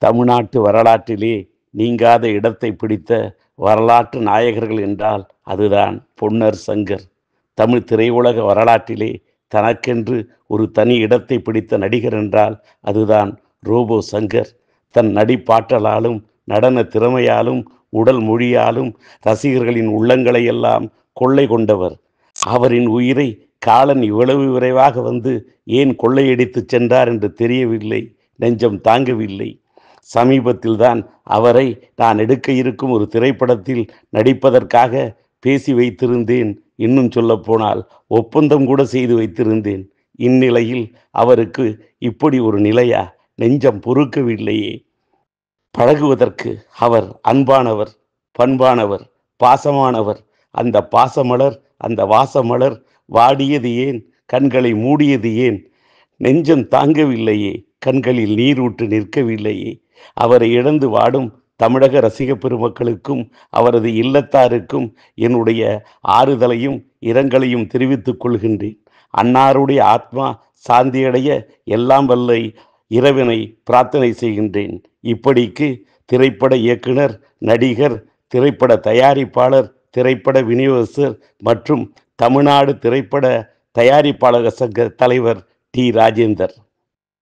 தமிழ்நாட்டு வரலாற்றிலே நீங்காத இடத்தை பிடித்த வரலாற்று நாயகர்கள் என்றால் அதுதான் பொன்னர் சங்கர். தமிழ் திரையுலக வரலாற்றிலே தனக்கென்று ஒரு தனி இடத்தை பிடித்த நடிகர் என்றால் அதுதான் ரோபோ சங்கர். தன் நடிப்பாற்றலாலும் நடன திறமையாலும் உடல் மொழியாலும் ரசிகர்களின் உள்ளங்களை எல்லாம் கொள்ளை கொண்டவர். அவரின் உயிரை காலன் இவ்வளவு விரைவாக வந்து ஏன் கொள்ளையடித்து சென்றார் என்று தெரியவில்லை, நெஞ்சம் தாங்கவில்லை. சமீபத்தில்தான் அவரை நான் எடுக்க இருக்கும் ஒரு திரைப்படத்தில் நடிப்பதற்காக பேசி வைத்திருந்தேன். இன்னும் சொல்லப்போனால் ஒப்பந்தம் கூட செய்து வைத்திருந்தேன். இந்நிலையில் அவருக்கு இப்படி ஒரு நிலையா? நெஞ்சம் பொறுக்கவில்லையே. பழகுவதற்கு அவர் அன்பானவர், பண்பானவர், பாசமானவர். அந்த பாசமலர், அந்த வாசமலர் வாடியது ஏன், கண்களை மூடியது ஏன்? நெஞ்சம் தாங்கவில்லையே, கண்களில் நீரூற்று நிற்கவில்லையே. அவரை இழந்து வாடும் தமிழக ரசிக பெருமக்களுக்கும் அவரது இல்லத்தாருக்கும் என்னுடைய ஆறுதலையும் இரங்கலையும் தெரிவித்துக் கொள்கின்றேன். அன்னாருடைய ஆத்மா சாந்தியடைய எல்லாம் வல்ல இறைவனை பிரார்த்தனை செய்கின்றேன். இப்படிக்கு திரைப்பட இயக்குனர், நடிகர், திரைப்பட தயாரிப்பாளர், திரைப்பட விநியோகஸ்தர் மற்றும் தமிழ்நாடு திரைப்பட தயாரிப்பாளர் சங்க தலைவர் டி. ராஜேந்தர்.